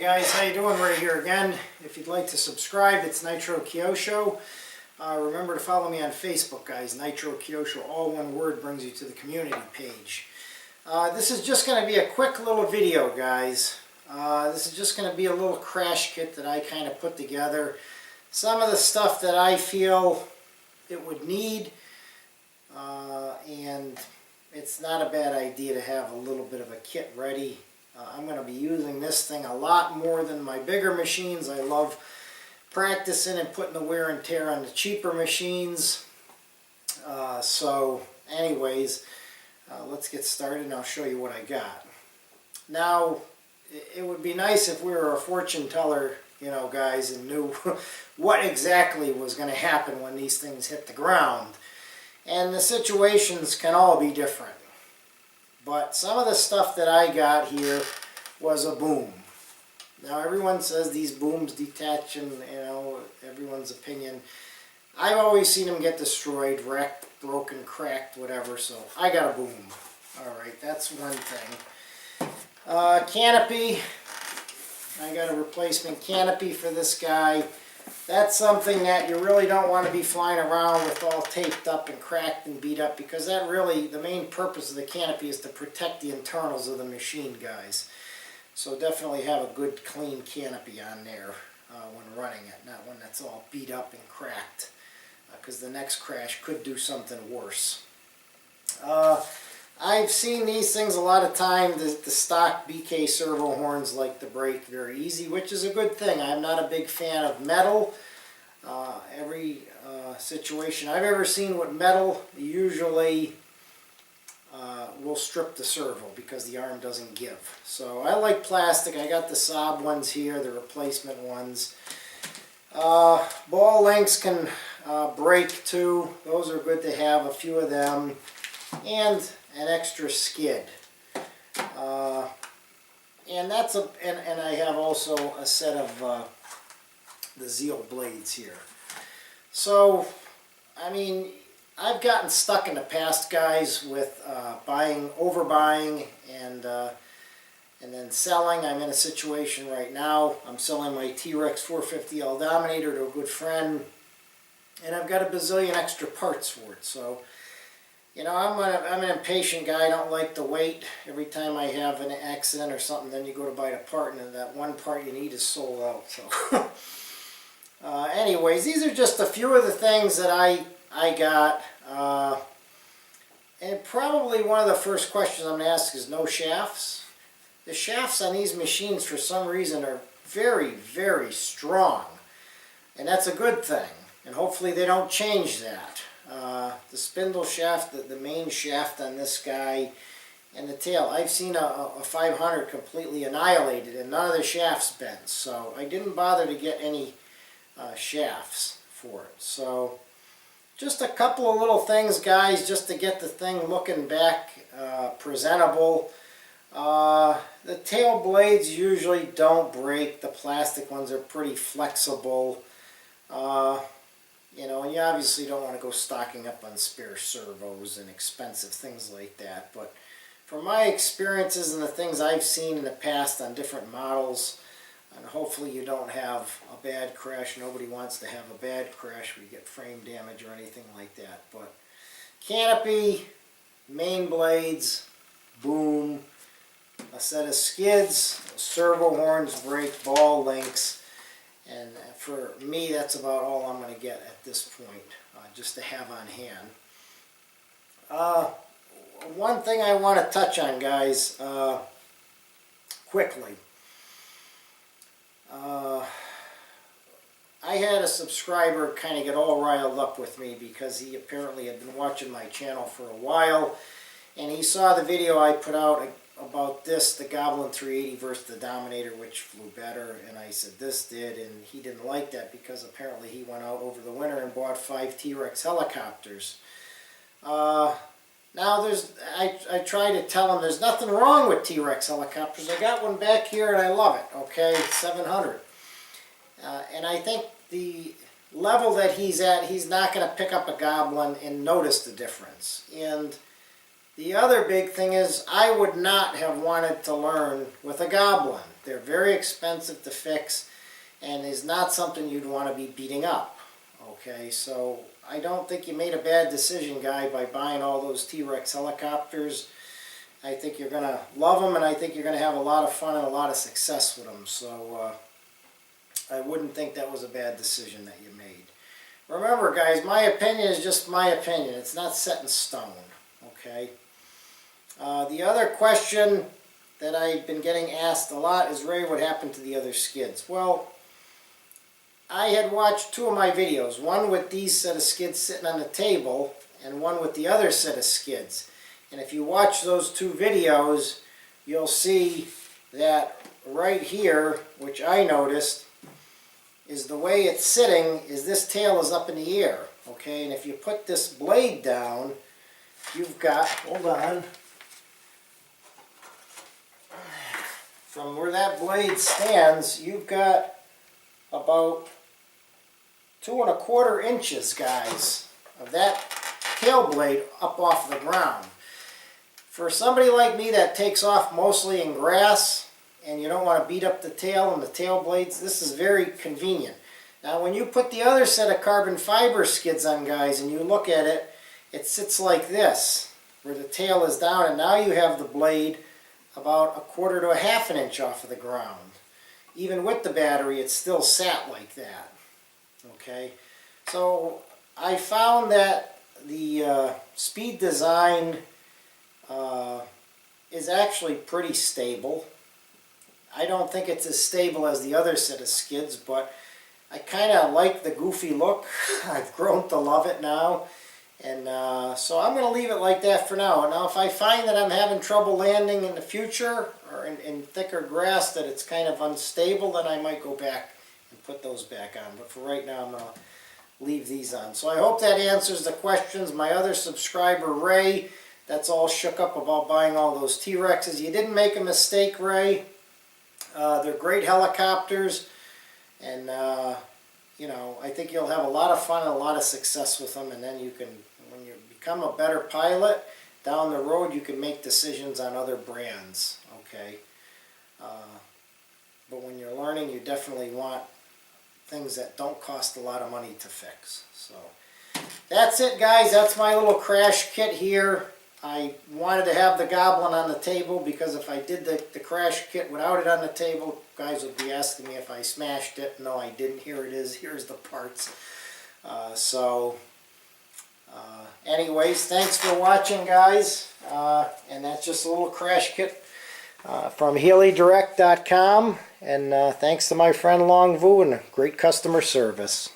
Guys, how you doing? Right here again. If you'd like to subscribe, it's Nitro Kyosho. Remember to follow me on Facebook, guys. Nitro Kyosho, all one word, brings you to the community page. This is just going to be a quick little video, guys. This is just going to be a little crash kit that I kind of put together. Some of the stuff that I feel it would need, and it's not a bad idea to have a little bit of a kit ready. I'm going to be using this thing a lot more than my bigger machines. I love practicing and putting the wear and tear on the cheaper machines. So anyways, let's get started and I'll show you what I got. Now, it would be nice if we were a fortune teller, you know, guys, and knew what exactly was going to happen when these things hit the ground. And the situations can all be different. But some of the stuff that I got here was a boom. Now everyone says these booms detach, and you know, everyone's opinion. I've always seen them get destroyed, wrecked, broken, cracked, whatever, so I got a boom. Alright, that's one thing. Canopy. I got a replacement canopy for this guy. That's something that you really don't want to be flying around with all taped up and cracked and beat up, because that really, the main purpose of the canopy is to protect the internals of the machine, guys. So definitely have a good clean canopy on there when running it, not one that's all beat up and cracked, because the next crash could do something worse. I've seen these things a lot of time. The stock BK servo horns like to break very easy, which is a good thing. I'm not a big fan of metal. Every situation I've ever seen with metal usually will strip the servo because the arm doesn't give. So I like plastic. I got the Saab ones here, the replacement ones. Ball links can break too. Those are good to have, a few of them. And an extra skid, and that's and I have also a set of the Zeal blades here. So I mean, I've gotten stuck in the past, guys, with overbuying and then selling. I'm in a situation right now. I'm selling my TRex 450L Dominator to a good friend, and I've got a bazillion extra parts for it. So, you know, I'm an impatient guy. I don't like to wait. Every time I have an accident or something, then you go to buy a part, and that one part you need is sold out. So, anyways, these are just a few of the things that I got. And probably one of the first questions I'm going to ask is no shafts. The shafts on these machines, for some reason, are very, very strong. And that's a good thing. And hopefully they don't change that. The spindle shaft, the main shaft on this guy, and the tail. I've seen a 500 completely annihilated and none of the shafts bent. So I didn't bother to get any shafts for it. So just a couple of little things, guys, just to get the thing looking back presentable. The tail blades usually don't break. The plastic ones are pretty flexible. You know, and you obviously don't want to go stocking up on spare servos and expensive things like that. But from my experiences and the things I've seen in the past on different models, and hopefully you don't have a bad crash. Nobody wants to have a bad crash where you get frame damage or anything like that. But canopy, main blades, boom, a set of skids, servo horns, brake, ball links. And for me, that's about all I'm going to get at this point, just to have on hand. One thing I want to touch on, guys, quickly. I had a subscriber kind of get all riled up with me because he apparently had been watching my channel for a while, and he saw the video I put out about this, the Goblin 380 versus the Dominator, which flew better, and I said this did, and he didn't like that because apparently he went out over the winter and bought 5 TRex helicopters. Now I try to tell him there's nothing wrong with TRex helicopters. I got one back here and I love it, okay, 700. And I think the level that he's at, he's not going to pick up a Goblin and notice the difference. And the other big thing is I would not have wanted to learn with a Goblin. They're very expensive to fix and is not something you'd want to be beating up. Okay, so I don't think you made a bad decision, guy, by buying all those T-Rex helicopters. I think you're going to love them, and I think you're going to have a lot of fun and a lot of success with them. So I wouldn't think that was a bad decision that you made. Remember, guys, my opinion is just my opinion. It's not set in stone. Okay. The other question that I've been getting asked a lot is, Ray, what happened to the other skids? Well, I had watched two of my videos, one with these set of skids sitting on the table and one with the other set of skids. And if you watch those two videos, you'll see that right here, which I noticed, is the way it's sitting is this tail is up in the air. Okay, and if you put this blade down, you've got, hold on, from where that blade stands, you've got about 2 1/4 inches, guys, of that tail blade up off the ground. For somebody like me that takes off mostly in grass and you don't want to beat up the tail and the tail blades, this is very convenient. Now when you put the other set of carbon fiber skids on, guys, and you look at it, it sits like this, where the tail is down, and now you have the blade about 1/4 to 1/2 inch off of the ground. Even with the battery, it still sat like that. Okay, so I found that the Speed Design is actually pretty stable. I don't think it's as stable as the other set of skids, but I kind of like the goofy look. I've grown to love it now. And so I'm going to leave it like that for now. Now if I find that I'm having trouble landing in the future or in thicker grass, that it's kind of unstable, then I might go back and put those back on. But for right now, I'm going to leave these on. So I hope that answers the questions. My other subscriber, Ray, that's all shook up about buying all those T-Rexes. You didn't make a mistake, Ray. They're great helicopters. And, you know, I think you'll have a lot of fun and a lot of success with them. And then you can, when you become a better pilot, down the road you can make decisions on other brands. Okay. But when you're learning, you definitely want things that don't cost a lot of money to fix. So that's it, guys. That's my little crash kit here. I wanted to have the Goblin on the table because if I did the crash kit without it on the table, guys would be asking me if I smashed it. No, I didn't. Here it is. Here's the parts. Anyways, thanks for watching, guys. And that's just a little crash kit from HealyDirect.com. And thanks to my friend Long Vu and great customer service.